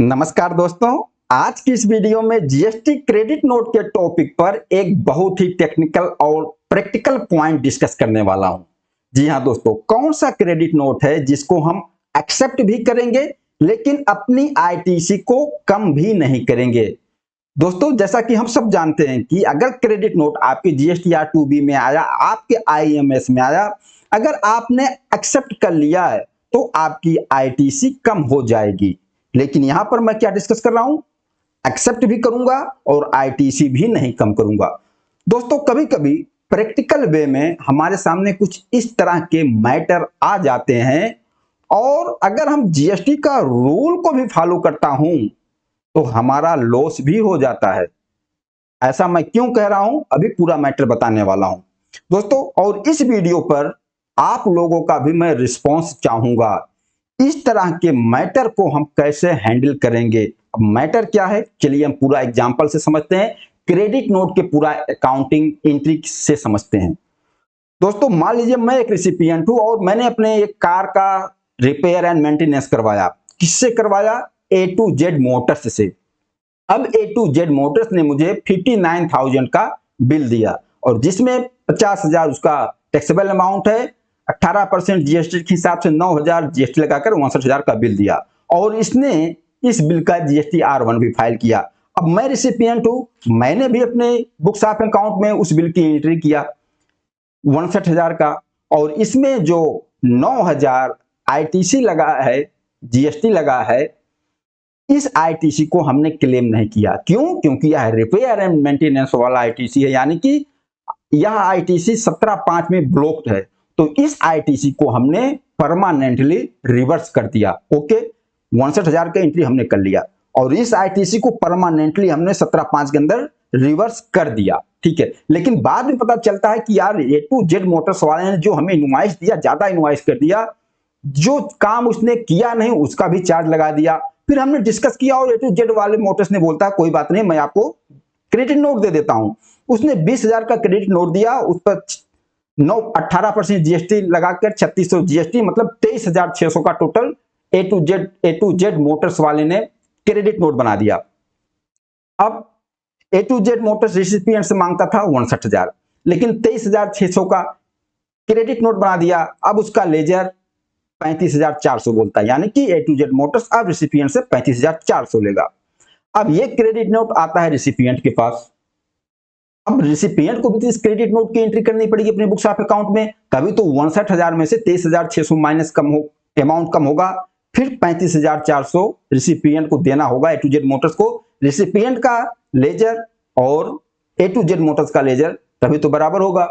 नमस्कार दोस्तों। आज की इस वीडियो में जीएसटी क्रेडिट नोट के टॉपिक पर एक बहुत ही टेक्निकल और प्रैक्टिकल पॉइंट डिस्कस करने वाला हूं। जी हां दोस्तों, कौन सा क्रेडिट नोट है जिसको हम एक्सेप्ट भी करेंगे लेकिन अपनी आईटीसी को कम भी नहीं करेंगे। दोस्तों, जैसा कि हम सब जानते हैं कि अगर क्रेडिट नोट आपके जीएसटीआर 2B में आया, आपके आईएमएस में आया, अगर आपने एक्सेप्ट कर लिया है तो आपकी आईटीसी कम हो जाएगी। लेकिन यहां पर मैं क्या डिस्कस कर रहा हूं, एक्सेप्ट भी करूंगा और आईटीसी भी नहीं कम करूंगा। दोस्तों, कभी कभी प्रैक्टिकल वे में हमारे सामने कुछ इस तरह के मैटर आ जाते हैं और अगर हम जीएसटी का रूल को भी फॉलो करता हूं तो हमारा लॉस भी हो जाता है। ऐसा मैं क्यों कह रहा हूं, अभी पूरा मैटर बताने वाला हूं दोस्तों। और इस वीडियो पर आप लोगों का भी मैं रिस्पॉन्स चाहूंगा। इस तरह के मैटर को हम कैसे हैंडल करेंगे। अब मैटर क्या है, चलिए हम पूरा एग्जांपल से समझते हैं, क्रेडिट नोट के पूरा अकाउंटिंग एंट्री से समझते हैं। दोस्तों, मान लीजिए मैं एक रिसिपिएंट हूं और मैंने अपने एक कार का रिपेयर एंड मेंटेनेंस करवाया। किससे करवाया? A to Z मोटर्स से। अब A to Z मोटर्स ने मुझे 59,000 का बिल दिया और जिसमें 50,000 उसका टैक्सेबल अमाउंट है, 18% जीएसटी के हिसाब से 9,000 जीएसटी लगाकर 62,000 का बिल दिया और इसने इस बिल का जीएसटी R1 भी फाइल किया। अब मैं रिसिपिएंट हूं, मैंने भी अपने बुक्स ऑफ अकाउंट में उस बिल की एंट्री किया 62,000 का, और इसमें जो 9,000 आईटीसी लगा है, जीएसटी लगा है, इस आईटीसी को हमने क्लेम नहीं किया। क्यों? क्योंकि यह रिपेयर एंड मेंटेनेंस वाला आईटीसी है, यानी कि यह आईटीसी 17(5) में ब्लॉक्ड है। तो इस आईटीसी को हमने परमानेंटली रिवर्स कर दिया। ओके, 62,000 का एंट्री हमने कर लिया और इस आईटीसी को परमानेंटली हमने 17(5) के अंदर रिवर्स कर दिया। ठीक है, लेकिन बाद में पता चलता है कि यार A to Z मोटर्स वाले ने जो हमें इनवॉइस दिया, ज्यादा इनवॉइस कर दिया, जो काम उसने किया नहीं उसका भी चार्ज लगा दिया। फिर हमने डिस्कस किया और A to Z वाले मोटर्स ने बोलता है कोई बात नहीं, मैं आपको क्रेडिट नोट दे देता हूं। उसने 20,000 का क्रेडिट नोट दिया, उस पर 18% जीएसटी लगाकर 3600 जीएसटी, मतलब 23,600 का total A to Z Motors वाले ने क्रेडिट नोट बना दिया। अब A to Z Motors recipient से मांगता था 59,000, लेकिन 23,600 का क्रेडिट नोट बना दिया। अब उसका लेजर 35,400 बोलता है, यानी कि A to Z मोटर्स अब रिसिपिएंट से 35,400 लेगा। अब ये क्रेडिट नोट आता है रिसिपिएंट के पास। अब रिसिपिएंट को भी इस क्रेडिट नोट की एंट्री करनी पड़ेगी अपने बुक्स ऑफ अकाउंट में, तभी तो 59,000 में से 23,600 माइनस कम हो, अमाउंट कम होगा, फिर 35,400 रिसिपिएंट को देना होगा A to Z मोटर्स को। रिसिपिएंट का लेजर और A to Z मोटर्स का लेजर तभी तो बराबर होगा।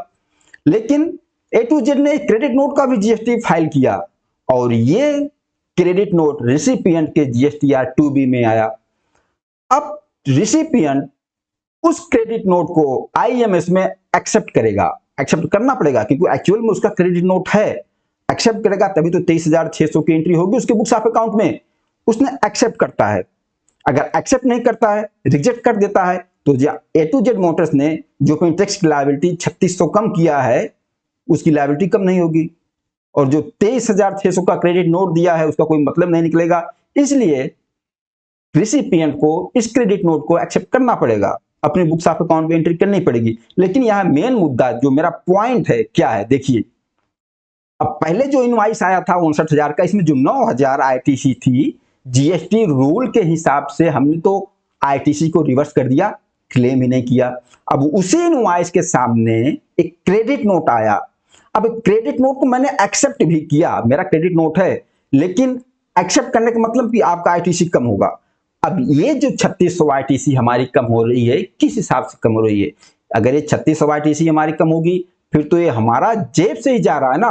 लेकिन A to Z ने क्रेडिट नोट का भी जीएसटी फाइल किया और ये क्रेडिट नोट रिसिपिएंट के जीएसटीआर 2B में आया। अब रिसिपिएंट उस क्रेडिट नोट को आईएमएस में एक्सेप्ट करेगा, एक्सेप्ट करना पड़ेगा क्योंकि एक्चुअल में उसका क्रेडिट नोट है। एक्सेप्ट करेगा तभी तो 23,600 की एंट्री होगी उसके बुक्स ऑफ अकाउंट में। उसने एक्सेप्ट करता है, अगर एक्सेप्ट नहीं करता है, रिजेक्ट कर देता है, तो A to Z मोटर्स ने जो अपनी टैक्स की लायबिलिटी 3600 कम किया है उसकी लायबिलिटी कम नहीं होगी और जो 23,600 का क्रेडिट नोट दिया है उसका कोई मतलब नहीं निकलेगा। इसलिए रिसिपिएंट को इस क्रेडिट नोट को एक्सेप्ट करना पड़ेगा, अपने बुक्स ऑफ अकाउंट में एंट्री करनी पड़ेगी। लेकिन यहां मेन मुद्दा जो मेरा पॉइंट है क्या है, देखिए। अब पहले जो इनवॉइस आया था 59,000 का, इसमें जो 9,000 आईटीसी थी, जीएसटी रूल के हिसाब से हमने तो आईटीसी को रिवर्स कर दिया, क्लेम ही नहीं किया। अब उसी इनवॉइस के सामने एक क्रेडिट नोट आया। अब क्रेडिट नोट को मैंने एक्सेप्ट भी किया, मेरा क्रेडिट नोट है, लेकिन एक्सेप्ट करने का मतलब कि आपका आईटीसी कम होगा। अब ये जो 3600 आईटीसी हमारी कम हो रही है, किस हिसाब से कम हो रही है? अगर ये 3600 आईटीसी हमारी कम होगी फिर तो ये हमारा जेब से ही जा रहा है ना,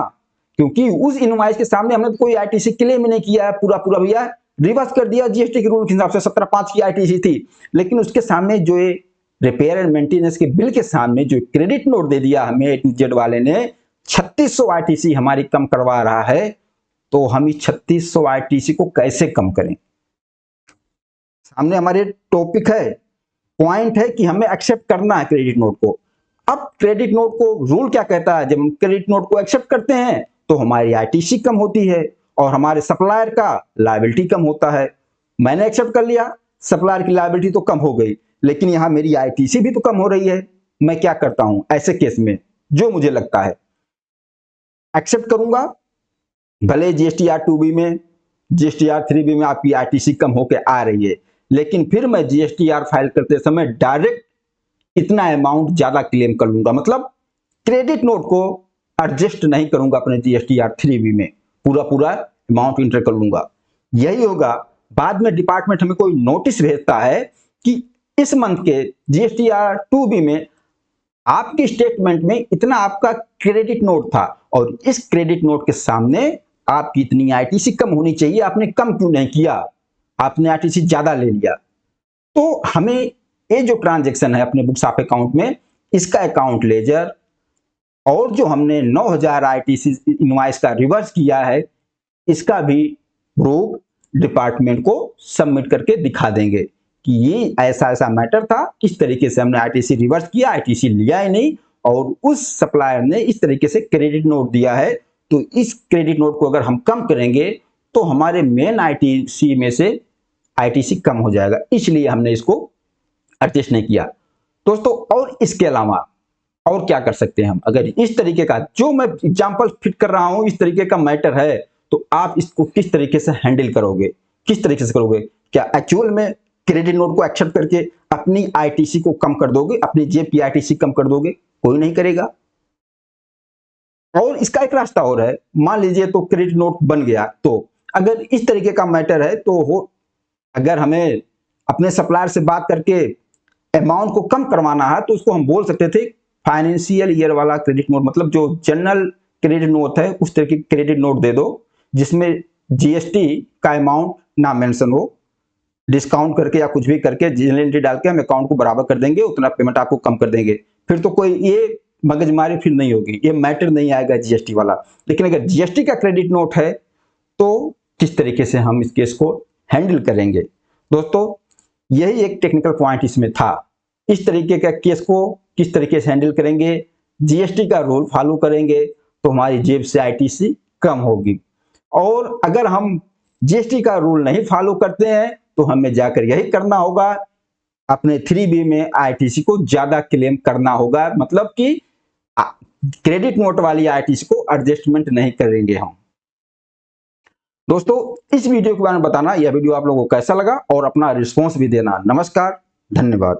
क्योंकि उस इनवॉइस के सामने हमने तो कोई आईटीसी क्लेम ही नहीं किया है, पूरा पूरा भैया रिवर्स कर दिया जीएसटी के रूल के हिसाब से। 17(5) की आईटीसी थी, लेकिन उसके सामने जो ये रिपेयर एंड मेंटेनेंस के बिल के सामने जो क्रेडिट नोट दे दिया हमें A to Z वाले ने, 3600 आईटीसी हमारी कम करवा रहा है। तो हम इस 3600 आईटीसी को कैसे कम करें? सामने हमारे टॉपिक है, पॉइंट है कि हमें एक्सेप्ट करना है क्रेडिट नोट को। अब क्रेडिट नोट को रूल क्या कहता है, जब हम क्रेडिट नोट को एक्सेप्ट करते हैं तो हमारी आईटीसी कम होती है और हमारे सप्लायर का लायबिलिटी कम होता है। मैंने एक्सेप्ट कर लिया, सप्लायर की लायबिलिटी तो कम हो गई, लेकिन यहां मेरी आईटीसी भी तो कम हो रही है। मैं क्या करता हूं ऐसे केस में, जो मुझे लगता है एक्सेप्ट करूंगा, भले जीएसटीआर 2B में, जीएसटीआर 3B में आपकी आईटीसी कम होकर आ रही है, लेकिन फिर मैं जीएसटीआर फाइल करते समय डायरेक्ट इतना अमाउंट ज्यादा क्लेम कर लूंगा, मतलब क्रेडिट नोट को एडजस्ट नहीं करूंगा अपने जीएसटीआर 3B में, पूरा पूरा अमाउंट इंटर कर लूंगा। यही होगा, बाद में डिपार्टमेंट हमें कोई नोटिस भेजता है कि इस मंथ के जीएसटीआर 2B में आपके स्टेटमेंट में इतना आपका क्रेडिट नोट था और इस क्रेडिट नोट के सामने आपकी इतनी आईटीसी कम होनी चाहिए, आपने कम क्यों नहीं किया, आपने आईटीसी ज्यादा ले लिया। तो हमें ये जो ट्रांजैक्शन है अपने बुक्स ऑफ अकाउंट में, इसका अकाउंट लेजर और जो हमने 9000 आईटीसी इनवॉइस का रिवर्स किया है, इसका भी प्रूफ डिपार्टमेंट को सबमिट करके दिखा देंगे कि ये ऐसा ऐसा मैटर था, किस तरीके से हमने आईटीसी रिवर्स किया, आईटीसी लिया ही नहीं और उस सप्लायर ने इस तरीके से क्रेडिट नोट दिया है। तो इस क्रेडिट नोट को अगर हम कम करेंगे तो हमारे मेन आईटीसी में से आईटीसी कम हो जाएगा, इसलिए हमने इसको एडजस्ट नहीं किया दोस्तों। और इसके अलावा और क्या कर सकते हैं हम, अगर इस तरीके का जो मैं एग्जांपल फिट कर रहा हूं इस तरीके का मैटर है, तो आप इसको किस तरीके से हैंडल करोगे, किस तरीके से करोगे? क्या एक्चुअल में क्रेडिट नोट को एक्सेप्ट करके अपनी आईटीसी को कम कर दोगे, अपनी जेब की आईटीसी कम कर दोगे? कोई नहीं करेगा। और इसका एक रास्ता और है, मान लीजिए तो क्रेडिट नोट बन गया, तो अगर इस तरीके का मैटर है तो अगर हमें अपने सप्लायर से बात करके अमाउंट को कम करवाना है तो उसको हम बोल सकते थे फाइनेंशियल ईयर वाला क्रेडिट नोट, मतलब जो जनरल क्रेडिट नोट है उस तरह की क्रेडिट नोट दे दो जिसमें जीएसटी का अमाउंट ना मेंशन हो, डिस्काउंट करके या कुछ भी करके जनरल एंट्री डाल के हम अकाउंट को बराबर कर देंगे, उतना पेमेंट आपको कम कर देंगे, फिर तो कोई ये मगजमारी फिर नहीं होगी, ये मैटर नहीं आएगा जीएसटी वाला। लेकिन अगर जीएसटी का क्रेडिट नोट है तो किस तरीके से हम इस केस को हैंडल करेंगे दोस्तों, यही एक टेक्निकल पॉइंट इसमें था। इस तरीके का केस को किस तरीके से हैंडल करेंगे, जीएसटी का रूल फॉलो करेंगे तो हमारी जेब से आईटीसी कम होगी। और अगर हम जीएसटी का रूल नहीं फॉलो करते हैं तो हमें जाकर यही करना होगा, अपने 3B में आईटीसी को ज्यादा क्लेम करना होगा, मतलब कि क्रेडिट नोट वाली आईटीसी को एडजस्टमेंट नहीं करेंगे हम। दोस्तों इस वीडियो के बारे में बताना, यह वीडियो आप लोगों को कैसा लगा और अपना रिस्पॉन्स भी देना। नमस्कार, धन्यवाद।